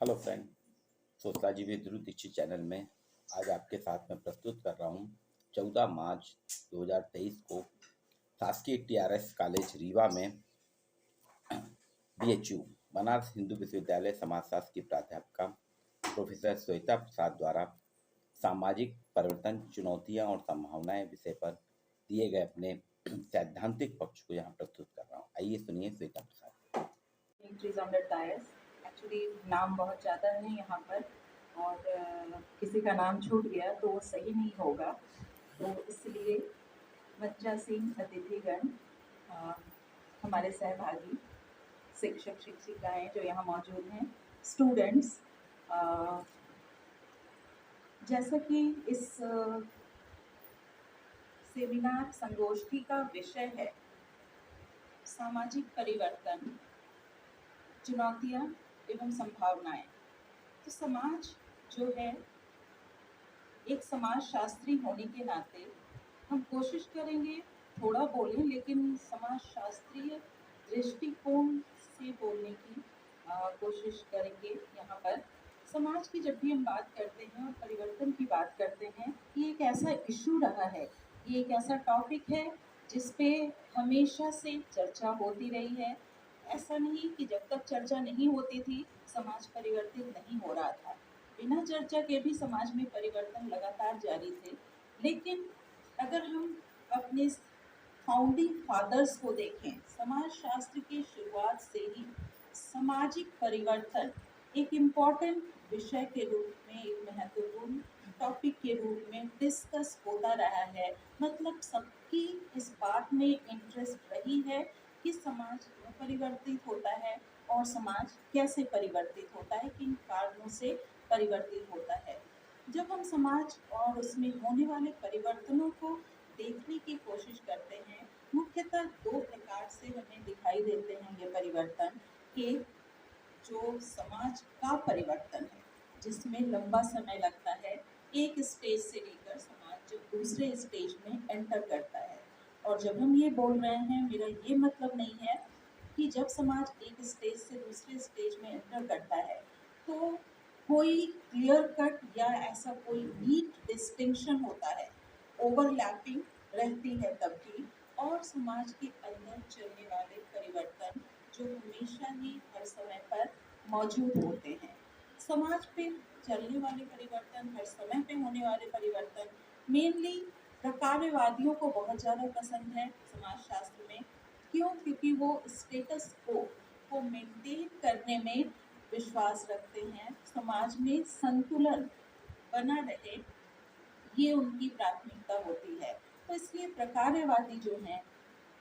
Hello friend. Sociology with Dhruv Dikshit channel में आज आपके साथ मैं प्रस्तुत कर रहा हूँ 14 मार्च 2023 को शासकीय टीआरएस कॉलेज रीवा में बीएचयू बनारस हिंदू विश्वविद्यालय समाजशास्त्र की प्राध्यापिका प्रोफेसर श्वेता प्रसाद द्वारा सामाजिक परिवर्तन चुनौतियाँ और संभावनाएं विषय पर दिए गए अपने सैद्धांतिक पक्ष को यहाँ प्रस्तुत कर रहा हूँ। आइए सुनिए श्वेता प्रसाद। Entries on the dais. Actually नाम बहुत ज़्यादा है यहाँ पर और किसी का नाम छूट गया तो वो सही नहीं होगा, तो इसलिए बच्चा सिंह अतिथिगण, हमारे सहभागी शिक्षक शिक्षिकाएं जो यहाँ मौजूद हैं, स्टूडेंट्स, जैसा कि इस सेमिनार संगोष्ठी का विषय है सामाजिक परिवर्तन, चुनौतियाँ एवं संभावनाएं, तो समाज जो है, एक समाज शास्त्री होने के नाते हम कोशिश करेंगे थोड़ा बोलें, लेकिन समाज शास्त्रीय दृष्टिकोण से बोलने की कोशिश करेंगे। यहाँ पर समाज की जब भी हम बात करते हैं और परिवर्तन की बात करते हैं, ये एक ऐसा इशू रहा है, ये एक ऐसा टॉपिक है जिस पे हमेशा से चर्चा होती रही है। ऐसा नहीं कि जब तक चर्चा नहीं होती थी समाज परिवर्तित नहीं हो रहा था, बिना चर्चा के भी समाज में परिवर्तन लगातार जारी थे। लेकिन अगर हम अपने फाउंडिंग फादर्स को देखें, समाज शास्त्र की शुरुआत से ही सामाजिक परिवर्तन एक इम्पॉर्टेंट विषय के रूप में, एक महत्वपूर्ण टॉपिक के रूप में डिस्कस होता रहा है। मतलब सबकी इस बात में इंटरेस्ट रही है कि समाज परिवर्तित होता है और समाज कैसे परिवर्तित होता है, किन कारणों से परिवर्तित होता है। जब हम समाज और उसमें होने वाले परिवर्तनों को देखने की कोशिश करते हैं, मुख्यतः दो प्रकार से हमें दिखाई देते हैं ये परिवर्तन। एक जो समाज का परिवर्तन है, जिसमें लंबा समय लगता है, एक स्टेज से लेकर समाज जब दूसरे स्टेज में एंटर करता है। और जब हम ये बोल रहे हैं, मेरा ये मतलब नहीं है कि जब समाज एक स्टेज से दूसरे स्टेज में एंटर करता है तो कोई क्लियर कट या ऐसा कोई नीट डिस्टिंक्शन होता है, ओवरलैपिंग रहती है तब भी। और समाज के अंदर चलने वाले परिवर्तन जो हमेशा ही हर समय पर मौजूद होते हैं। समाज पे चलने वाले परिवर्तन, हर समय पे होने वाले परिवर्तन मेनली प्रकारवादियों को बहुत ज़्यादा पसंद है समाज शास्त्र में। क्यों? क्योंकि वो स्टेटस को मेंटेन करने में विश्वास रखते हैं, समाज में संतुलन बना रहे, ये उनकी प्राथमिकता होती है। तो इसलिए प्रकारवादी जो हैं,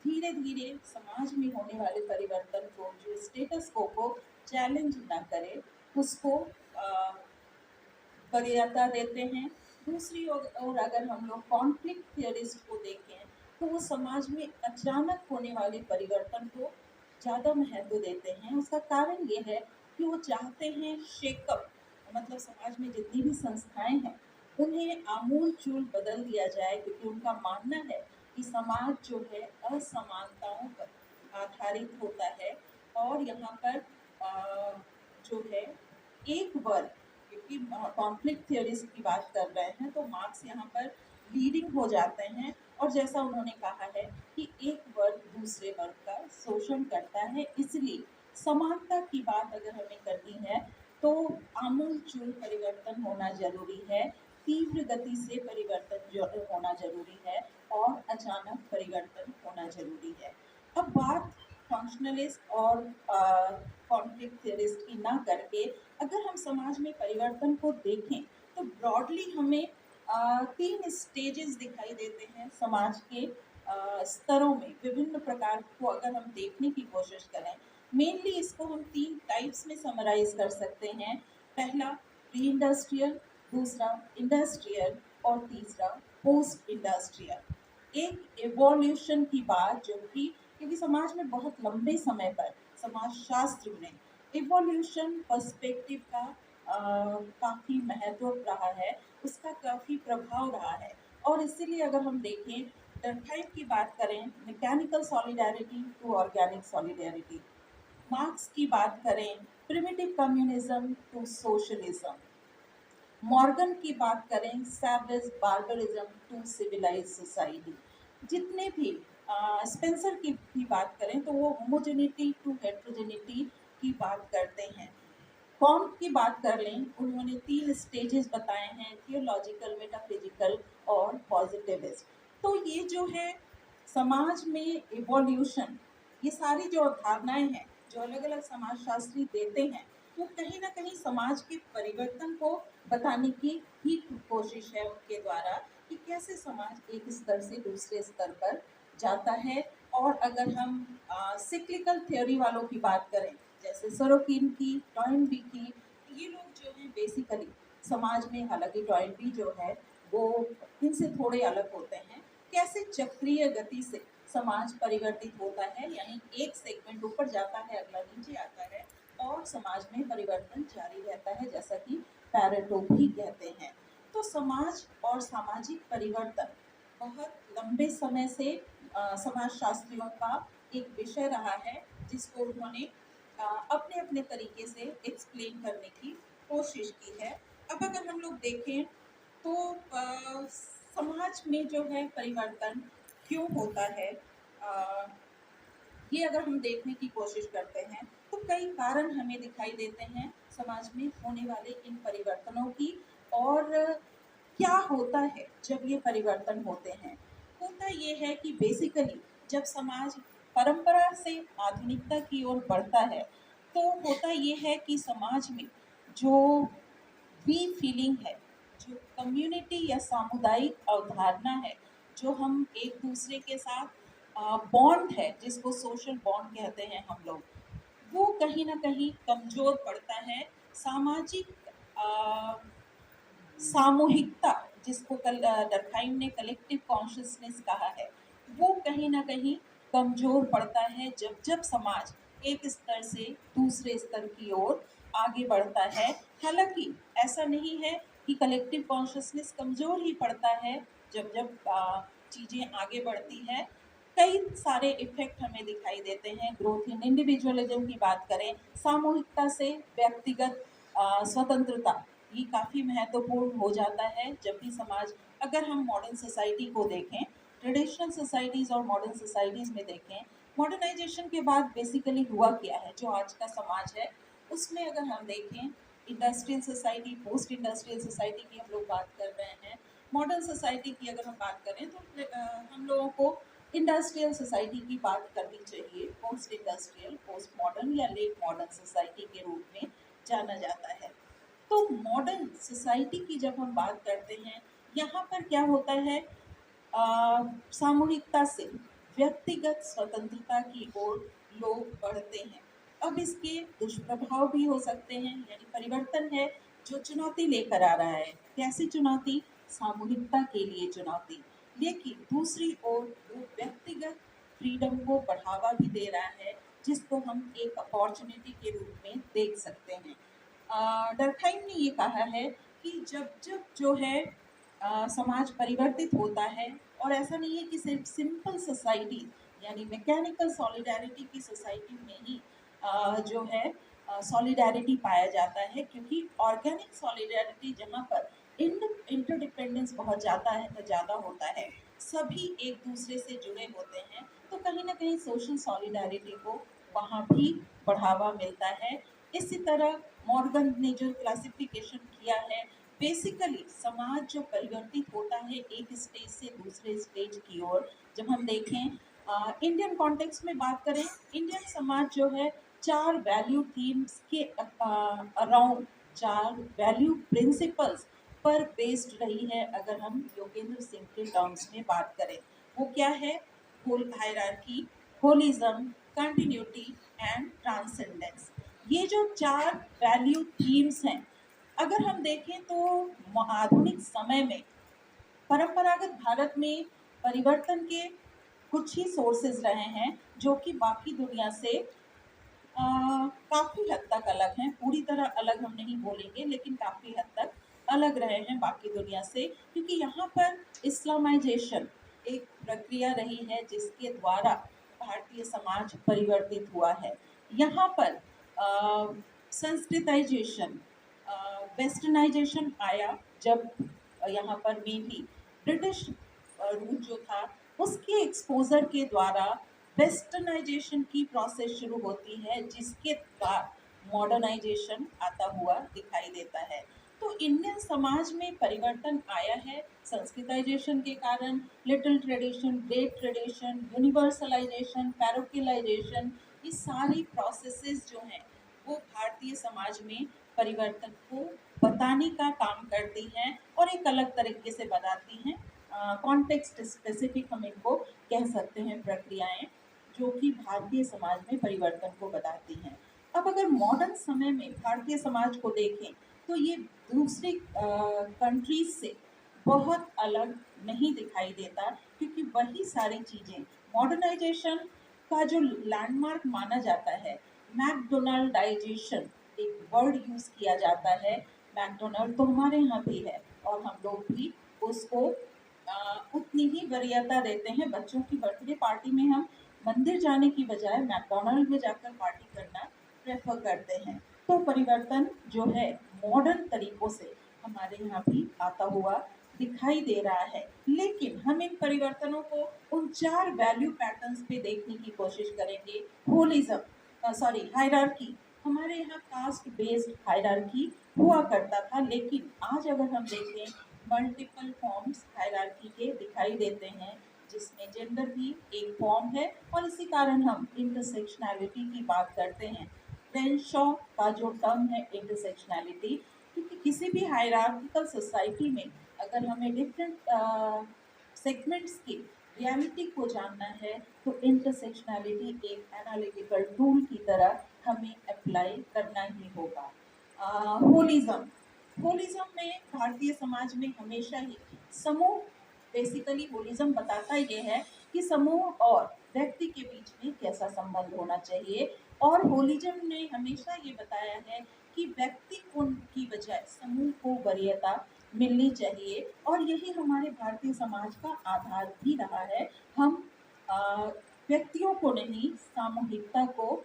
धीरे धीरे समाज में होने वाले परिवर्तन को, जो स्टेटस को चैलेंज ना करे, उसको वरीयता देते हैं। दूसरी ओर अगर हम लोग कॉन्फ्लिक्ट थियरिस्ट को देखें तो वो समाज में अचानक होने वाले परिवर्तन को ज़्यादा महत्व देते हैं। उसका कारण ये है कि वो चाहते हैं शेकअप, मतलब समाज में जितनी भी संस्थाएं हैं उन्हें आमूल चूल बदल दिया जाए, क्योंकि उनका मानना है कि समाज जो है असमानताओं पर आधारित होता है। और यहाँ पर जो है एक वर्ग, क्योंकि कॉन्फ्लिक्ट थियरीज की बात कर रहे हैं तो मार्क्स यहाँ पर लीडिंग हो जाते हैं। और जैसा उन्होंने कहा है कि एक वर्ग दूसरे वर्ग का शोषण करता है, इसलिए समानता की बात अगर हमें करनी है तो आमूल चूल परिवर्तन होना जरूरी है, तीव्र गति से परिवर्तन होना जरूरी है और अचानक परिवर्तन होना जरूरी है। अब बात फंक्शनलिस्ट और कॉन्फ्लिक्ट थियरिस्ट की ना करके अगर हम समाज में परिवर्तन को देखें तो ब्रॉडली हमें तीन स्टेजेस दिखाई देते हैं समाज के स्तरों में। विभिन्न प्रकार को अगर हम देखने की कोशिश करें, मेनली इसको हम तीन टाइप्स में समराइज कर सकते हैं। पहला प्री इंडस्ट्रियल, दूसरा इंडस्ट्रियल और तीसरा पोस्ट इंडस्ट्रियल। एक एवोल्यूशन की बात जो कि, क्योंकि समाज में बहुत लंबे समय पर समाज शास्त्र में इवोल्यूशन पर्सपेक्टिव का काफ़ी महत्व रहा है, उसका काफ़ी प्रभाव रहा है। और इसीलिए अगर हम देखें, डर्कहाइम की बात करें, mechanical solidarity to organic solidarity, Marx की बात करें, primitive communism to socialism. Morgan की बात करें, savage barbarism to civilise society. जितने भी स्पेंसर की भी बात करें तो वो होमोजेनिटी टू हेट्रोजेनिटी की बात करते हैं। कॉम्ट की बात कर लें, उन्होंने 3 स्टेजेस बताए हैं, थियोलॉजिकल, मेटाफिजिकल और पॉजिटिविस्ट। तो ये जो है समाज में इवोल्यूशन, ये सारी जो अवधारणाएं हैं जो अलग अलग समाजशास्त्री देते हैं, वो कहीं ना कहीं समाज के परिवर्तन को बताने की ही कोशिश है उनके द्वारा कि कैसे समाज एक स्तर से दूसरे स्तर पर जाता है। और अगर हम सिक्लिकल थ्योरी वालों की बात करें, जैसे सरोकिन की, टॉयनबी की, ये लोग जो हैं बेसिकली समाज में, हालांकि टॉयनबी जो है वो इनसे थोड़े अलग होते हैं, कैसे चक्रीय गति से समाज परिवर्तित होता है, यानी एक सेगमेंट ऊपर जाता है, अगला नीचे आता है और समाज में परिवर्तन जारी रहता है, जैसा कि पैरेटो भी कहते हैं। तो समाज और सामाजिक परिवर्तन बहुत लंबे समय से समाजशास्त्रियों का एक विषय रहा है, जिसको उन्होंने अपने अपने तरीके से एक्सप्लेन करने की कोशिश की है। अब अगर हम लोग देखें तो समाज में जो है परिवर्तन क्यों होता है, अ, ये अगर हम देखने की कोशिश करते हैं तो कई कारण हमें दिखाई देते हैं समाज में होने वाले इन परिवर्तनों की। और क्या होता है जब ये परिवर्तन होते हैं? होता ये है कि बेसिकली जब समाज परंपरा से आधुनिकता की ओर बढ़ता है, तो होता ये है कि समाज में जो वी फीलिंग है, जो कम्युनिटी या सामुदायिक अवधारणा है, जो हम एक दूसरे के साथ बॉन्ड है, जिसको सोशल बॉन्ड कहते हैं हम लोग, वो कहीं ना कहीं कमजोर पड़ता है। सामाजिक अ, सामूहिकता, जिसको कल डर्कहाइम ने कलेक्टिव कॉन्शियसनेस कहा है, वो कहीं ना कहीं कमजोर पड़ता है जब जब समाज एक स्तर से दूसरे स्तर की ओर आगे बढ़ता है। हालांकि ऐसा नहीं है कि कलेक्टिव कॉन्शियसनेस कमजोर ही पड़ता है जब जब चीजें आगे बढ़ती है। कई सारे इफेक्ट हमें दिखाई देते हैं। ग्रोथ इन इंडिविजुअलिज्म की बात करें, सामूहिकता से व्यक्तिगत स्वतंत्रता, ये काफ़ी महत्वपूर्ण हो जाता है जब भी समाज, अगर हम मॉडर्न सोसाइटी को देखें, ट्रेडिशनल सोसाइटीज़ और मॉडर्न सोसाइटीज़ में देखें, मॉडर्नाइजेशन के बाद बेसिकली हुआ क्या है जो आज का समाज है, उसमें अगर हम देखें industrial society, post industrial society की हम लोग बात कर रहे हैं। मॉडर्न सोसाइटी की अगर हम बात करें तो हम लोगों को इंडस्ट्रियल सोसाइटी की बात करनी चाहिए। पोस्ट इंडस्ट्रियल, पोस्ट मॉडर्न या लेट मॉडर्न सोसाइटी के रूप में जाना जाता है। तो मॉडर्न सोसाइटी की जब हम बात करते हैं, यहाँ पर क्या होता है, सामूहिकता से व्यक्तिगत स्वतंत्रता की ओर लोग बढ़ते हैं। अब इसके दुष्प्रभाव भी हो सकते हैं, यानी परिवर्तन है जो चुनौती लेकर आ रहा है। कैसी चुनौती? सामूहिकता के लिए चुनौती। लेकिन दूसरी ओर वो व्यक्तिगत फ्रीडम को बढ़ावा भी दे रहा है, जिसको हम एक अपॉर्चुनिटी के रूप में देख सकते हैं। डर्कहाइम ने ये कहा है कि जब जब जो है समाज परिवर्तित होता है, और ऐसा नहीं है कि सिर्फ सिंपल सोसाइटी यानी मैकेनिकल सॉलिडारिटी की सोसाइटी में ही जो है सॉलिडारिटी पाया जाता है, क्योंकि ऑर्गेनिक सॉलिडारिटी जहाँ पर इंटरडिपेंडेंस बहुत ज़्यादा होता है, सभी एक दूसरे से जुड़े होते हैं, तो कहीं ना कहीं सोशल सॉलिडारिटी को वहाँ भी बढ़ावा मिलता है। इसी तरह मॉर्गन ने जो क्लासिफिकेशन किया है, बेसिकली समाज जो परिवर्तित होता है एक स्टेज से दूसरे स्टेज की ओर, जब हम देखें इंडियन कॉन्टेक्स्ट में बात करें, इंडियन समाज जो है 4 वैल्यू थीम्स के अराउंड, 4 वैल्यू प्रिंसिपल्स पर बेस्ड रही है। अगर हम योगेंद्र सिंह के टर्म्स में बात करें, वो क्या है? Whole hierarchy, holism, continuity and transcendence. ये जो 4 वैल्यू थीम्स हैं, अगर हम देखें तो आधुनिक समय में परंपरागत भारत में परिवर्तन के कुछ ही सोर्सेज रहे हैं, जो कि बाकी दुनिया से काफ़ी हद तक अलग हैं। पूरी तरह अलग हम नहीं बोलेंगे, लेकिन काफ़ी हद तक अलग रहे हैं बाकी दुनिया से, क्योंकि यहाँ पर इस्लामाइजेशन एक प्रक्रिया रही है जिसके द्वारा भारतीय समाज परिवर्तित हुआ है। यहाँ पर संस्कृताइजेशन, वेस्टर्नाइजेशन आया जब यहाँ पर मेनली ब्रिटिश रूल जो था उसके एक्सपोजर के द्वारा वेस्टर्नाइजेशन की प्रोसेस शुरू होती है, जिसके बाद मॉडर्नाइजेशन आता हुआ दिखाई देता है। तो इंडियन समाज में परिवर्तन आया है संस्कृताइजेशन के कारण। Little tradition, great tradition, universalization, parochialization, ये सारी प्रोसेसेस जो हैं वो भारतीय समाज में परिवर्तन को बताने का काम करती हैं और एक अलग तरीके से बताती हैं। कॉन्टेक्स्ट स्पेसिफिक हम इनको कह सकते हैं प्रक्रियाएं, जो कि भारतीय समाज में परिवर्तन को बताती हैं। अब अगर मॉडर्न समय में भारतीय समाज को देखें तो ये दूसरी कंट्रीज से बहुत अलग नहीं दिखाई देता, क्योंकि वही सारी चीज़ें मॉडर्नाइजेशन का जो लैंडमार्क माना जाता है, मैकडोनाल्डाइजेशन एक वर्ड यूज किया जाता है। मैकडोनल्ड तो हमारे यहाँ भी है और हम लोग भी उसको उतनी ही वरीयता देते हैं। बच्चों की बर्थडे पार्टी में हम मंदिर जाने की बजाय मैकडोनल्ड में जाकर पार्टी करना प्रेफर करते हैं। तो परिवर्तन जो है मॉडर्न तरीकों से हमारे यहाँ भी आता हुआ दिखाई दे रहा है। लेकिन हम इन परिवर्तनों को उन 4 वैल्यू पैटर्न्स पे देखने की कोशिश करेंगे। होलिज्म, हायरार्की, हमारे यहाँ कास्ट बेस्ड हायरार्की हुआ करता था, लेकिन आज अगर हम देखें मल्टीपल फॉर्म्स हायरार्की के दिखाई देते हैं, जिसमें जेंडर भी एक फॉर्म है और इसी कारण हम इंटरसेक्शनैलिटी की बात करते हैं। रेंशॉ का जो टर्म है इंटरसेक्शनैलिटी, क्योंकि किसी भी हायरार्किकल सोसाइटी में अगर हमें डिफरेंट सेगमेंट्स की रियलिटी को जानना है तो इंटरसेक्शनैलिटी एक एनालिटिकल टूल की तरह हमें अप्लाई करना ही होगा। होलिज्म, होलिज्म में भारतीय समाज में हमेशा ही समूह, बेसिकली होलिज्म बताता ये है कि समूह और व्यक्ति के बीच में कैसा संबंध होना चाहिए, और होलिज्म ने हमेशा ये बताया है कि व्यक्ति की बजाय समूह को वरीयता मिलनी चाहिए, और यही हमारे भारतीय समाज का आधार भी रहा है। हम व्यक्तियों को नहीं, सामूहिकता को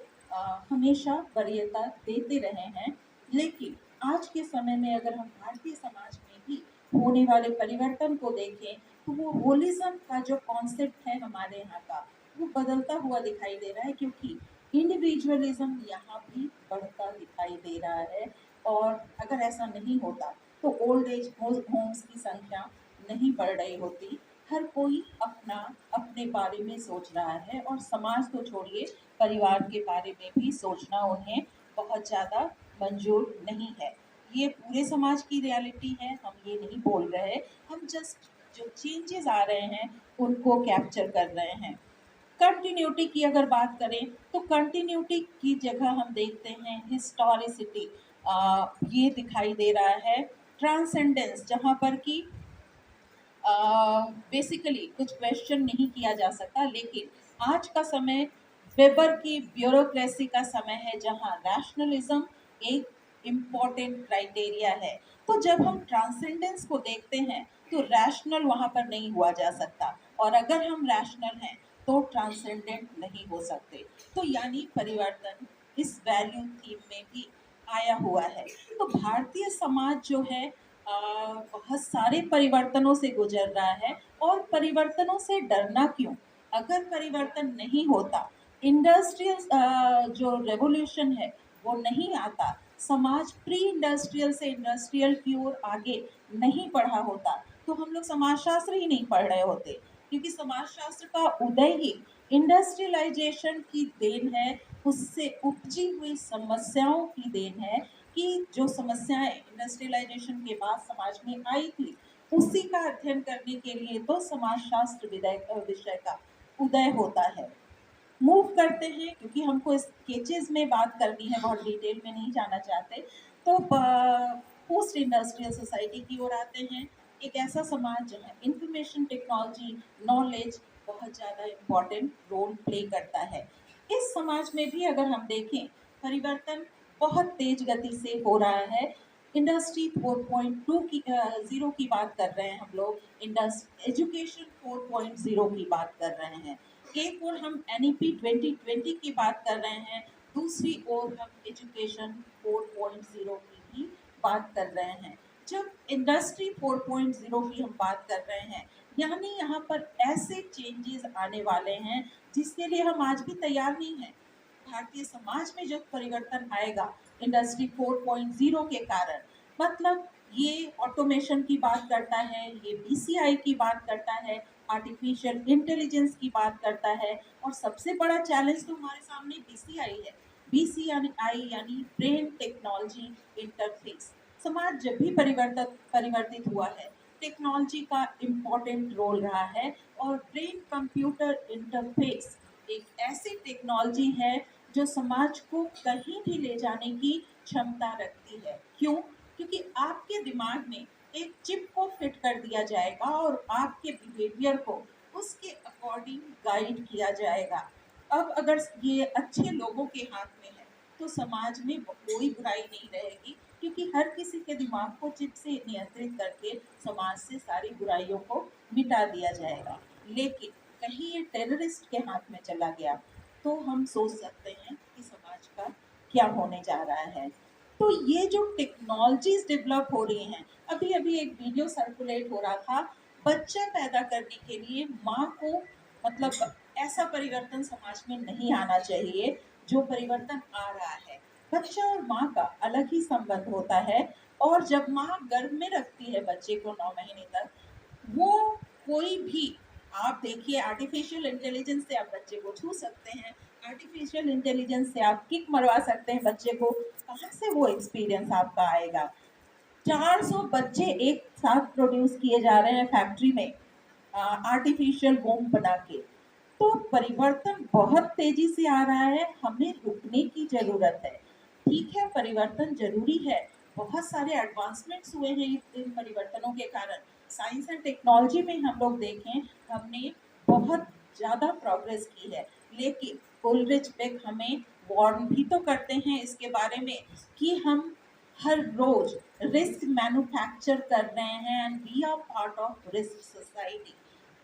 हमेशा वरीयता देते रहे हैं। लेकिन आज के समय में अगर हम भारतीय समाज में भी होने वाले परिवर्तन को देखें तो वो होलिज्म का जो कॉन्सेप्ट है हमारे यहाँ का, वो बदलता हुआ दिखाई दे रहा है, क्योंकि इंडिविजुअलिज्म यहाँ भी बढ़ता दिखाई दे रहा है। और अगर ऐसा नहीं होता तो ओल्ड एज होम्स की संख्या नहीं बढ़ रही होती। हर कोई अपना अपने बारे में सोच रहा है, और समाज तो छोड़िए, परिवार के बारे में भी सोचना उन्हें बहुत ज़्यादा मंजूर नहीं है। ये पूरे समाज की रियलिटी है, हम ये नहीं बोल रहे, हम जस्ट जो चेंजेस आ रहे हैं उनको कैप्चर कर रहे हैं। कंटिन्यूटी की अगर बात करें तो कंटिन्यूटी की जगह हम देखते हैं हिस्टोरिसिटी, ये दिखाई दे रहा है। ट्रांसेंडेंस, जहाँ पर कि बेसिकली कुछ क्वेश्चन नहीं किया जा सकता, लेकिन आज का समय वेबर की ब्यूरोक्रेसी का समय है, जहाँ रैशनलिज्म एक इम्पॉर्टेंट क्राइटेरिया है। तो जब हम ट्रांसेंडेंस को देखते हैं तो रैशनल वहाँ पर नहीं हुआ जा सकता, और अगर हम रैशनल हैं तो ट्रांसेंडेंट नहीं हो सकते। तो यानी परिवर्तन इस वैल्यू थीम में भी आया हुआ है। तो भारतीय समाज जो है बहुत सारे परिवर्तनों से गुजर रहा है, और परिवर्तनों से डरना क्यों? अगर परिवर्तन नहीं होता, इंडस्ट्रियल जो रेवोल्यूशन है वो नहीं आता, समाज प्री इंडस्ट्रियल से इंडस्ट्रियल की ओर आगे नहीं बढ़ा होता, तो हम लोग समाजशास्त्र ही नहीं पढ़ रहे होते, क्योंकि समाजशास्त्र का उदय ही इंडस्ट्रियलाइजेशन की देन है, उससे उपजी हुई समस्याओं की देन है, कि जो समस्याएं इंडस्ट्रियलाइजेशन के बाद समाज में आई थी उसी का अध्ययन करने के लिए तो समाजशास्त्र विषय का उदय होता है। मूव करते हैं, क्योंकि हमको स्केचेस में बात करनी है, बहुत डिटेल में नहीं जाना चाहते। तो पोस्ट इंडस्ट्रियल सोसाइटी की ओर आते हैं, एक ऐसा समाज जहाँ इंफॉर्मेशन टेक्नोलॉजी, नॉलेज बहुत ज़्यादा इम्पोर्टेंट रोल प्ले करता है। इस समाज में भी अगर हम देखें, परिवर्तन बहुत तेज गति से हो रहा है। इंडस्ट्री 4.2 की 0 की बात कर रहे हैं हम लोग, एजुकेशन 4.0 की बात कर रहे हैं। एक और हम NEP 2020 की बात कर रहे हैं, दूसरी ओर हम एजुकेशन 4.0 की भी बात कर रहे हैं। जब इंडस्ट्री 4.0 की हम बात कर रहे हैं, यानी यहाँ पर ऐसे चेंजेस आने वाले हैं जिसके लिए हम आज भी तैयार नहीं हैं। भारतीय समाज में जो परिवर्तन आएगा इंडस्ट्री 4.0 के कारण, मतलब ये ऑटोमेशन की बात करता है, ये बीसीआई की बात करता है, आर्टिफिशियल इंटेलिजेंस की बात करता है, और सबसे बड़ा चैलेंज तो हमारे सामने बीसीआई है। बीसीआई यानी ब्रेन टेक्नोलॉजी इंटरफेस। समाज जब भी परिवर्तित हुआ है, टेक्नोलॉजी का इम्पोर्टेंट रोल रहा है, और ब्रेन कंप्यूटर इंटरफेस एक ऐसी टेक्नोलॉजी है जो समाज को कहीं भी ले जाने की क्षमता रखती है। क्यों? क्योंकि आपके दिमाग में एक चिप को फिट कर दिया जाएगा और आपके बिहेवियर को उसके अकॉर्डिंग गाइड किया जाएगा। अब अगर ये अच्छे लोगों के हाथ में है तो समाज में कोई बुराई नहीं रहेगी, क्योंकि हर किसी के दिमाग को चिप से नियंत्रित करके समाज से सारी बुराइयों को मिटा दिया जाएगा। लेकिन कहीं ये टेररिस्ट के हाथ में चला गया तो हम सोच सकते हैं कि समाज का क्या होने जा रहा है। तो ये जो टेक्नोलॉजीज डेवलप हो रही हैं, अभी अभी एक वीडियो सर्कुलेट हो रहा था, बच्चा पैदा करने के लिए माँ को, मतलब ऐसा परिवर्तन समाज में नहीं आना चाहिए जो परिवर्तन आ रहा है। बच्चा और माँ का अलग ही संबंध होता है, और जब माँ गर्भ में रखती है बच्चे को 9 महीने तक, वो कोई भी, आप देखिए आर्टिफिशियल इंटेलिजेंस से आप बच्चे को छू सकते हैं, आर्टिफिशियल इंटेलिजेंस से आप किक मरवा सकते हैं बच्चे को, कहाँ से वो एक्सपीरियंस आपका आएगा? 400 बच्चे एक साथ प्रोड्यूस किए जा रहे हैं फैक्ट्री में आर्टिफिशियल वोम बना के। तो परिवर्तन बहुत तेजी से आ रहा है, हमें रुकने की जरूरत है। ठीक है, परिवर्तन जरूरी है, बहुत सारे एडवांसमेंट्स हुए हैं इन परिवर्तनों के कारण। साइंस एंड टेक्नोलॉजी में हम लोग देखें, हमने बहुत ज़्यादा प्रोग्रेस की है, लेकिन कोलरिज बेक हमें वार्न भी तो करते हैं इसके बारे में कि हम हर रोज रिस्क मैन्युफैक्चर कर रहे हैं, and we are part of risk society.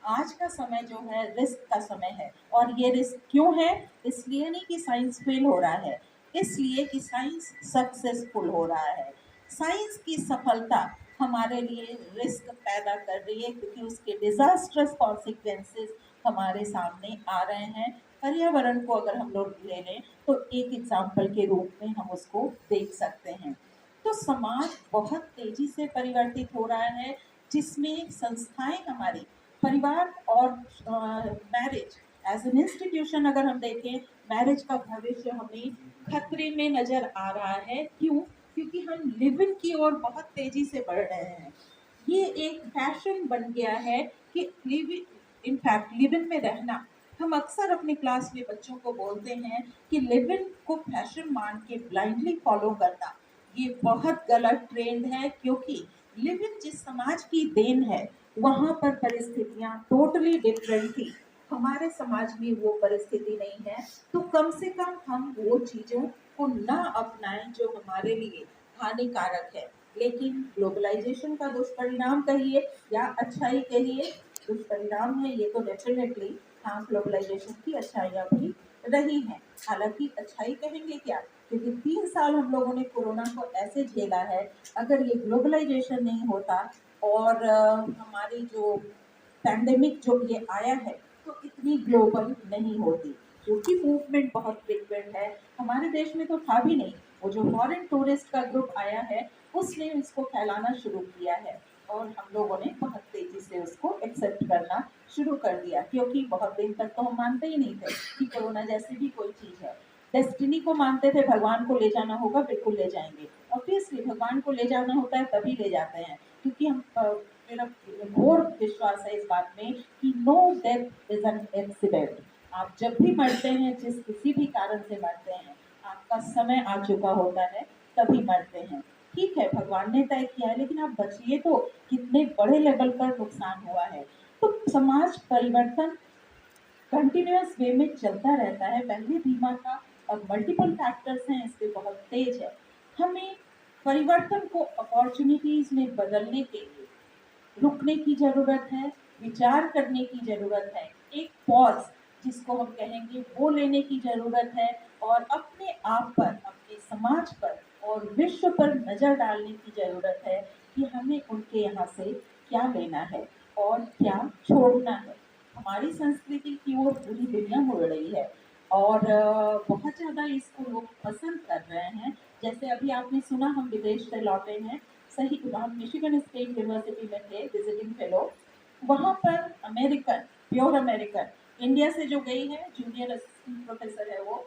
आज का समय जो है रिस्क का समय है, और ये रिस्क क्यों है? इसलिए नहीं कि साइंस फेल हो रहा है, इसलिए कि साइंस सक्सेसफुल हो रहा है। साइंस की सफलता हमारे लिए रिस्क पैदा कर रही है, क्योंकि उसके डिजास्ट्रस कॉन्सिक्वेंसेस हमारे सामने आ रहे हैं। पर्यावरण को अगर हम लोग ले लें तो एक एग्जाम्पल के रूप में हम उसको देख सकते हैं। तो समाज बहुत तेजी से परिवर्तित हो रहा है, जिसमें संस्थाएं हमारी, परिवार और मैरिज एज एन इंस्टीट्यूशन अगर हम देखें, मैरिज का भविष्य हमें खतरे में नजर आ रहा है। क्यों? क्योंकि हम लिव इन की ओर बहुत तेजी से बढ़ रहे हैं। ये एक फैशन बन गया है कि live in fact live in में रहना, हम अक्सर अपनी क्लास में बच्चों को बोलते हैं कि लिव इन को फैशन मान के ब्लाइंडली फॉलो करना ये बहुत गलत ट्रेंड है, क्योंकि लिव इन जिस समाज की देन है वहां पर परिस्थितियां टोटली डिफरेंट थी। हमारे समाज में वो परिस्थिति नहीं है, तो कम से कम हम वो चीजों को ना अपनाएं जो हमारे लिए हानिकारक है। लेकिन ग्लोबलाइजेशन का दुष्परिणाम कहिए या अच्छाई कहिए, दुष्परिणाम है ये तो डेफिनेटली। हाँ, ग्लोबलाइजेशन की अच्छाइयाँ भी रही हैं। हालांकि अच्छाई कहेंगे क्या, क्योंकि 3 साल हम लोगों ने कोरोना को ऐसे झेला है, अगर ये ग्लोबलाइजेशन नहीं होता और हमारी जो पैंडेमिक जो ये आया है तो इतनी ग्लोबल नहीं होती, क्योंकि मूवमेंट बहुत फ्रिक्वेंट है। हमारे देश में तो था भी नहीं, वो जो फॉरेन टूरिस्ट का ग्रुप आया है उसने इसको फैलाना शुरू किया है, और हम लोगों ने बहुत तेजी से उसको एक्सेप्ट करना शुरू कर दिया, क्योंकि बहुत दिन तक तो हम मानते ही नहीं थे कि कोरोना जैसी भी कोई चीज़ है। डेस्टिनी को मानते थे, भगवान को ले जाना होगा बिल्कुल ले जाएंगे, ऑब्वियसली भगवान को ले जाना होता है तभी ले जाते हैं, क्योंकि हम मेरा घोर विश्वास है इस बात में कि no death is an accident. आप जब भी मरते हैं, जिस किसी भी कारण से मरते हैं, आपका समय आ चुका होता है तभी मरते हैं। ठीक है, भगवान ने तय किया है, लेकिन आप बचिए तो, कितने बड़े लेवल पर नुकसान हुआ है। तो समाज परिवर्तन कंटिन्यूअस वे में चलता रहता है, पहले धीमा था, अब मल्टीपल फैक्टर्स हैं, इससे बहुत तेज है। हमें परिवर्तन को अपॉर्चुनिटीज में बदलने के लिए रुकने की जरूरत है, विचार करने की जरूरत है, एक पॉज जिसको हम कहेंगे वो लेने की ज़रूरत है और अपने आप पर, अपने समाज पर और विश्व पर नज़र डालने की ज़रूरत है कि हमें उनके यहाँ से क्या लेना है और क्या छोड़ना है। हमारी संस्कृति की ओर पूरी दुनिया मुड़ रही है और बहुत ज़्यादा इसको लोग पसंद कर रहे हैं। जैसे अभी आपने सुना हम विदेश से लौटे हैं, सही हम मिशिगन स्टेट यूनिवर्सिटी में थे विजिटिंग फेलो। वहाँ पर अमेरिकन, प्योर अमेरिकन, इंडिया से जो गई है, जूनियर असिस्टेंट प्रोफेसर है वो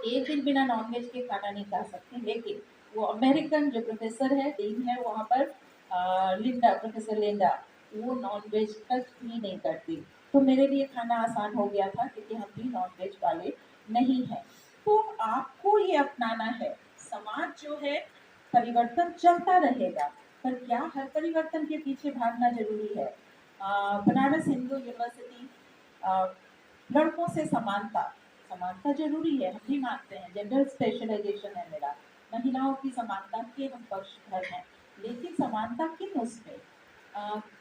एक दिन बिना नॉनवेज के खाना नहीं खा सकती, लेकिन वो अमेरिकन जो प्रोफेसर है, डीन है वहाँ पर, लिंडा, प्रोफेसर लिंडा, वो नॉनवेज टच भी नहीं करती। तो मेरे लिए खाना आसान हो गया था क्योंकि हम भी नॉनवेज वाले नहीं हैं। तो आपको ये अपनाना है। समाज जो है परिवर्तन चलता रहेगा, पर क्या हर परिवर्तन के पीछे भागना जरूरी है? बनारस हिंदू यूनिवर्सिटी, लड़कों से समानता, समानता जरूरी है, हम भी मानते हैं, जेंडर स्पेशलाइजेशन है मेरा, महिलाओं की समानता के हम पक्षधर हैं, लेकिन समानता किन उसमें,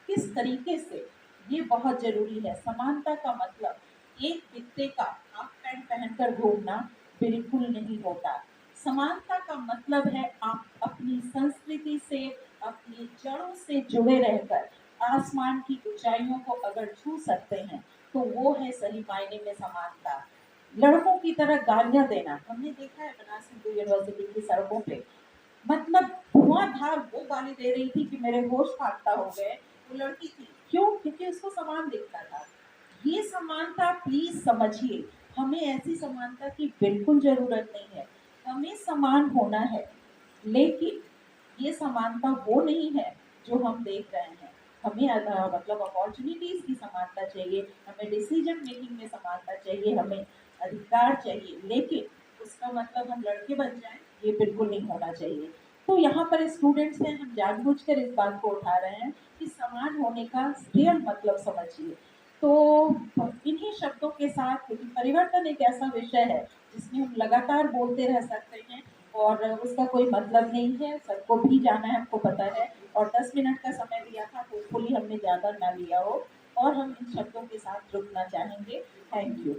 किस तरीके से, ये बहुत जरूरी है। समानता का मतलब एक बित्ते का हाफ पैंट पहनकर घूमना बिल्कुल नहीं होता। समानता का मतलब है आप अपनी संस्कृति से, अपनी जड़ों से जुड़े रहकर आसमान की ऊंचाइयों को अगर छू सकते हैं तो वो है सही मायने में समानता। लड़कों की तरह गालियां देना हमने देखा है बनारस हिंदू यूनिवर्सिटी की सड़कों पे, मतलब धुआंधार वो गाली दे रही थी कि मेरे होश फाख्ता हो गए। वो लड़की थी, क्यों? क्योंकि उसको समान दिखता था। ये समानता प्लीज समझिए, हमें ऐसी समानता की बिल्कुल जरूरत नहीं है। हमें समान होना है, लेकिन ये समानता वो नहीं है जो हम देख रहे हैं। हमें मतलब अपॉर्चुनिटीज की समानता चाहिए, हमें डिसीजन मेकिंग में समानता चाहिए, हमें अधिकार चाहिए, लेकिन उसका मतलब हम लड़के बन जाएं, ये बिल्कुल नहीं होना चाहिए। तो यहाँ पर स्टूडेंट्स हैं, हम जानबूझकर इस बात को उठा रहे हैं कि समान होने का रियल मतलब समझिए। तो इन्हीं शब्दों के साथ, क्योंकि परिवर्तन एक ऐसा विषय है जिसमें हम लगातार बोलते रह सकते हैं और उसका कोई मतलब नहीं है, सबको भी जाना है, हमको पता है। और 10 मिनट का समय दिया था, होपफुली हमने ज़्यादा ना लिया हो और हम इन शब्दों के साथ रुकना चाहेंगे। Thank you.